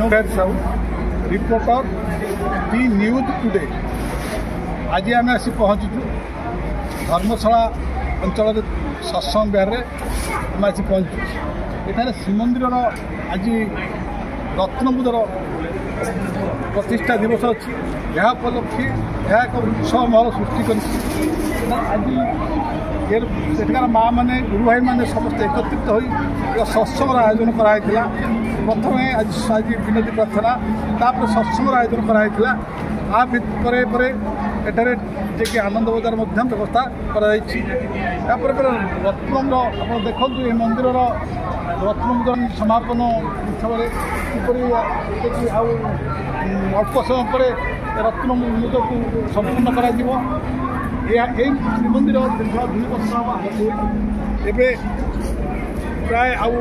Sahu reporter दि news today. आज आम आसी पहुँचु धर्मशाला अंचल सत्संग विहार आम आसी पहुँचु। एठार श्रीमंदिर आज रत्नमुदर प्रतिष्ठा दिवस अच्छी। यह उपलक्षे यह एक उत्सव महल सृष्टि कर सेठार माँ मैंने गुरु भाई मैंने समस्त एकत्रित हो सत्संग आयोजन कराइला। प्रथम आज आज विनती प्रार्थना तापर सत्संग आयोजन कराइला। एठारे जे आनंद बजार व्यवस्था कर रत्नम आप देखु ये मंदिर रत्नमुद्रण समापन उत्सव किपरि अल्प समय पर रत्नमुद्र को संपूर्ण कर श्रीमंदिर दीर्घ 2 वर्ष एवं प्राय आउ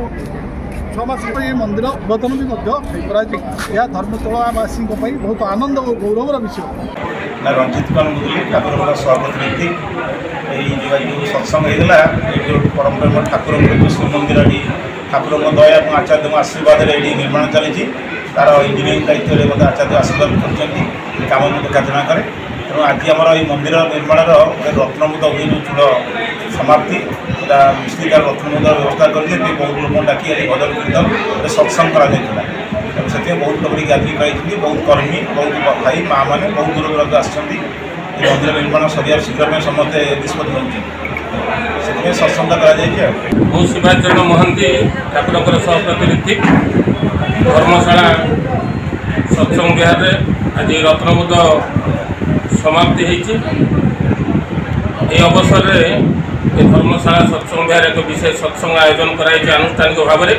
6 मास पर मंदिर उद्घाटन भी धर्मशालावासी बहुत आनंद और गौरवर विषय। रंजित कुमार मुदुली ठाकुर सभापति जो सत्संग होता है परंपरा ठाकुर श्रीमंदिर ठाकुर दया और आचार्य आशीर्वाद ये निर्माण चली तार इंजीनियरिंग दायित्व में आचार्य आशीर्वाद कर कम देखाशुना कै तेणु आज आम मंदिर निर्माण रत्नमुद हुए चूड़ समाप्ति मिस्त्री तार रत्नमुद व्यवस्था करके बहुत लोक डाकी भजन कीर्तन सत्संग कराइला। से बहुत लोग गाधी पाई बहुत कर्मी बहुत भाई माँ मैंने बहुत दूर दूर आसछंती मंदिर निर्माण सरिया शीघ्र में समस्ते निष्पत्ति होती सत्संग कर शिवाजी चरण महांती ठाकुर सहप्रतिनिधि धर्मशाला सत्संग विहार आज रत्नमुद समाप्ति अवसर में धर्मशाला सत्संग विहार एक विशेष सत्संग आयोजन कराई आनुष्ठानिक भाव में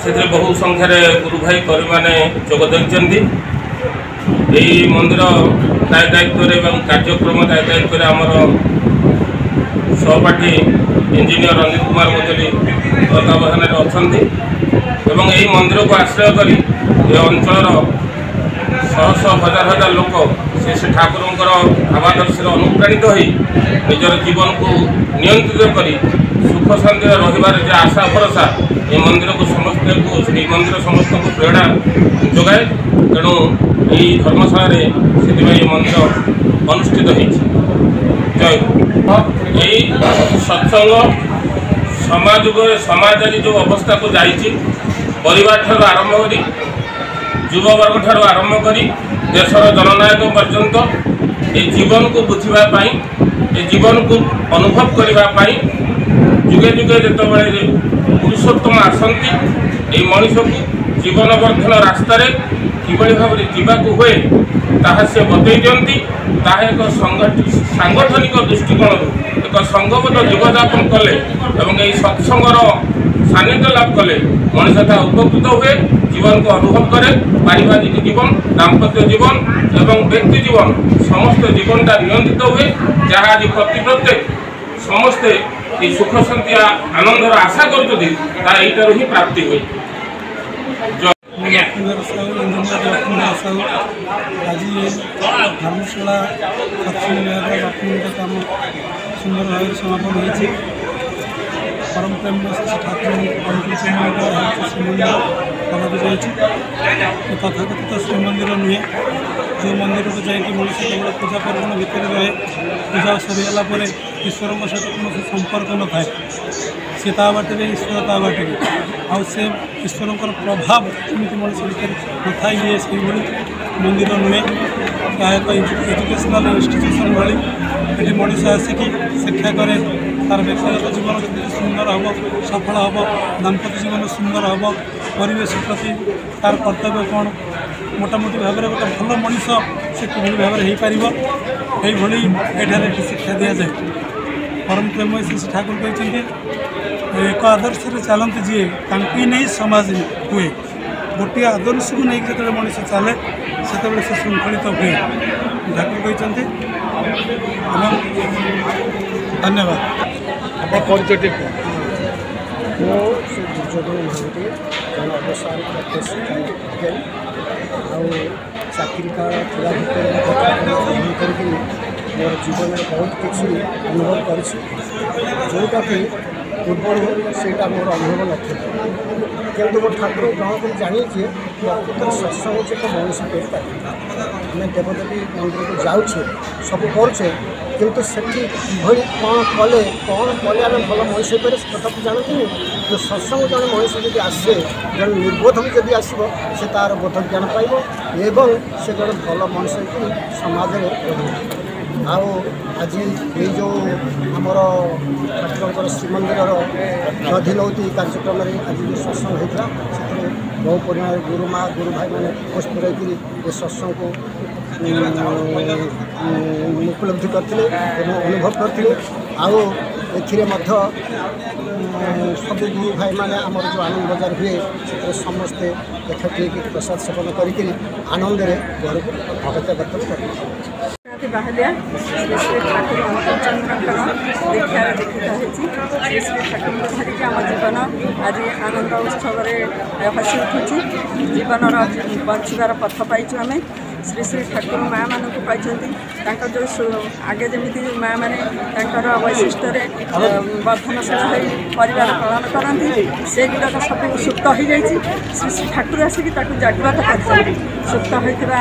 से बहु संख्यार गुरु भाई कवि मैंने जोग देते। यही मंदिर दाय दायित्व एवं कार्यक्रम दाय दायित्व आमर सहपाठी इंजीनियर रंजित कुमार मुदुली तत्वावधान अच्छा एवं यही मंदिर को आश्रय कर अंचल शह शह हजार हजार लोक से ठाकुर भावादर्श अनुप्राणित हो निजर जीवन को नियंत्रित कर सुख शांति रही आशा भरोसा ये मंदिर को समस्त मंदिर समस्त को प्रेरणा जोगाए। तेणु यही धर्मशाला से मंदिर अनुष्ठित जय यही सत्संग समाज जो अवस्था को जाइए परिवार ठार आरंभ कर युववर्ग ठार आरंभ कर देशर जननायक पर्यंत ये जीवन को बुझापी ये जीवन को अनुभव करने जुगे जुगे जिते पुरुषोत्तम आसती ये मनीष को जीवन वर्धन रास्तार किभली भाव जावाक हुए ताहा से बतई दियंती ताहा एक सांगठनिक दृष्टिकोण एक संघबद्ध जीवनयापन कले एवं यही सत्संगर सानिध्य लाभ कले मनीष ता उपकृत हुए जीवन को अनुभव करे पारिवारिक जीवन दाम्पत्य जीवन एवं व्यक्ति जीवन समस्त जीवनटा नियंत्रित हुए जहाँ आज प्रति प्रत्येक समस्ते ये सुख शांति आनंदर आशा कर ही प्राप्ति हुई। आज धर्मशाला सत्संग विहार रत्नमुद काम सुंदर भाव समापन होती परम प्रेम ठाकुर श्रीमंदिर तथाकथित श्रीमंदिर नुहे जो मंदिर को जाकि मनुष्य केवल पूजा पर्वण भितर रहे पूजा सरीगला ईश्वर सहित कौन संपर्क न थाए सी बाटे ईश्वर ता बाटे आउ से ईश्वर प्रभाव कमी मनुष्य भितर न था ये से मंदिर नुहे एक एजुकेशनल इंस्टीट्यूशन भाई ये मनीष आसिक शिक्षा करे तार व्यक्तिगत जीवन केमती सुंदर हम सफल हम दाम्पत्य जीवन सुंदर हम परिवेश प्रति तार कर्तव्य कौन मोटामोटी भाव में गोटे भल मनीष से कि भाव में हो पार ये शिक्षा दि जाए। परम प्रेम श्री ठाकुर कहते एक आदर्श चलते जी तांकी नहीं समाज हुए गोटे आदर्श को नहीं जो मनीष चले से श्रृंखलित हुए ठाकुर कहते धन्यवाद। मो दुर्योधन महांती जन अवसान प्रत्यक्ष अधिकारी चाकरी का थोड़ा करके मोर जीवन में बहुत किसी अनुभव कर जोटा कि ପୂର୍ବରୁ ସେଇଟା ମୋର ଅନୁଭବ ନଥିଲା କିନ୍ତୁ ମୋ ଠାକୁର ଗ୍ରହଣ କରି ଜାଣିଛି ପ୍ରକୃତରେ ସତ୍ସଙ୍ଗ ହେଉଛି ଏକ ମଣିଷ କରିପାରିବ। ଆମେ ଦେବଦେବୀ ମନ୍ଦିରକୁ ଯାଉଛେ ସବୁ କରୁଛେ କିନ୍ତୁ ସେଠି କିଭଳି କ'ଣ କଲେ ଆମେ ଭଲ ମଣିଷ ହେଇପାରେ ସେ କଥାକୁ ଜାଣନ୍ତିନି। କିନ୍ତୁ ସତ୍ସଙ୍ଗ ଜଣେ ମଣିଷ ଯଦି ଆସେ ଜଣେ ନିର୍ବୋଧ ବି ଯଦି ଆସିବ ସେ ତା'ର ବୋଧ ଜ୍ଞାନ ପାଇବ ଏବଂ ସେ ଜଣେ ଭଲ ମଣିଷ ହେଇକି ସମାଜରେ ରହିବ। ଆଉ ଆଜି ଏଇ ଯେଉଁ ଆମର ଠାକୁରଙ୍କର ଶ୍ରୀମନ୍ଦିରର ଦଧିନଉତି କାର୍ଯ୍ୟକ୍ରମରେ ଆଜି ଯେଉଁ ସତ୍ସଙ୍ଗ ହୋଇଥିଲା ସେଥିରେ ବହୁ ପରିମାଣରେ ଗୁରୁମା ଗୁରୁ ଭାଇମାନେ ଉପସ୍ଥିତ ରହିକରି ଏ ସତ୍ସଙ୍ଗକୁ ଉପଲବ୍ଧି କରିଥିଲେ ଏବଂ ଅନୁଭବ କରିଥିଲେ। ଆଉ ଏଥିରେ ମଧ୍ୟ ସବୁ ଗୁରୁ ଭାଇମାନେ ଆମର ଯେଉଁ ଆନନ୍ଦ ବଜାର ହୁଏ ସେଥିରେ ସମସ୍ତେ ଏକାଠି ହେଇକି ପ୍ରସାଦ ସେବନ କରିକି ଆନନ୍ଦରେ ଘରକୁ ପ୍ରତ୍ୟାବର୍ତ୍ତନ କରିଥିଲେ। ବାହାଲିଆ ଶ୍ରୀ ଶ୍ରୀ ଠାକୁର ଚନ୍ଦ୍ରଙ୍କର ଦୀକ୍ଷାରେ ଦୀକ୍ଷିତ ହୋଇଛି। ଶ୍ରୀ ଶ୍ରୀ ଠାକୁରଙ୍କୁ ଧରିକି ଆମ ଜୀବନ ଆଜି ଆନନ୍ଦ ଉତ୍ସବରେ ହସି ଉଠୁଛି। ଜୀବନର ବଞ୍ଚିବାର ପଥ ପାଇଛୁ ଆମେ। ଶ୍ରୀ ଶ୍ରୀ ଠାକୁର ମାଆମାନଙ୍କୁ ପାଇଛନ୍ତି। ତାଙ୍କର ଯେଉଁ ଆଗେ ଯେମିତି ମାଆମାନେ ତାଙ୍କର ବୈଶିଷ୍ଟ୍ୟରେ ବର୍ଦ୍ଧନଶୀଳ ହୋଇ ପରିବାର ପାଳନ କରନ୍ତି ସେଗୁଡ଼ାକ ସବୁ ସୁପ୍ତ ହୋଇଯାଇଛି। ଶ୍ରୀ ଶ୍ରୀ ଠାକୁର ଆସିକି ତାକୁ ଜାଗ୍ରତ କରିଛନ୍ତି। ସୁପ୍ତ ହୋଇଥିବା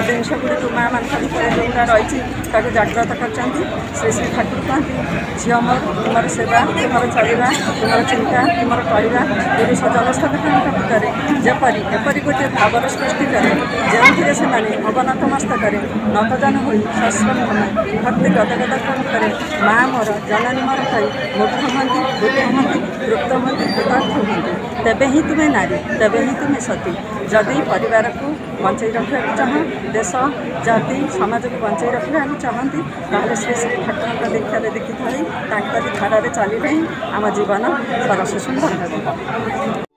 ଜିନିଷଗୁଡ଼ିକୁ ମାଆମାନଙ୍କ ଭିତରେ ଯେଉଁଟା ରହିଛି ତାକୁ ଜାଗ୍ରତ କରିଛନ୍ତି। ଶ୍ରୀ ଶ୍ରୀ ଠାକୁର କହନ୍ତି ଝିଅ ମୋର ତୁମର ସେବା ତୁମର ଚାଲିବା ତୁମର ଚିନ୍ତା ତୁମର କହିବା ପୁରୁଷ ଜନସାଧାରଣଙ୍କ ଭିତରେ ଯେପରି ଏପରି ଗୋଟିଏ ଭାବର ସୃଷ୍ଟି କରେ ଯେଉଁଥିରେ ସେମାନେ ଅବନତ ମସ୍ତକରେ ନତଜାନ ହୋଇ ସଶ୍ରମ ଭକ୍ତି ଗଦଗଦ କରେ ମା ମୋର ଜନନୀ ମୋର କହି ମୁଗ୍ଧ ହୁଅନ୍ତି ବୁଦ୍ଧ ହୁଅନ୍ତି ତୃପ୍ତ ହୁଅନ୍ତି କୃତାର୍ଥ ହୁଅନ୍ତି। ତେବେ ହିଁ ତୁମେ ନାରୀ ତେବେ ହିଁ ତୁମେ ସତୀ। ଯଦି ପରିବାରକୁ ବଞ୍ଚାଇ ରଖିବାକୁ ଚାହଁ ଦେଶ ଜାତି ସମାଜକୁ ବଞ୍ଚାଇ ରଖିବାକୁ ଚାହାନ୍ତି ତାହେଲେ ଶ୍ରୀ ଶ୍ରୀ ଠାକୁରଙ୍କ ଦୀକ୍ଷାରେ ଦୀକ୍ଷିତ ହୋଇ ତାଙ୍କରି ଧାରାରେ ଚାଲିଲେ ହିଁ ଆମ ଜୀବନ ସରସ ସୁନ୍ଦର ହେବ।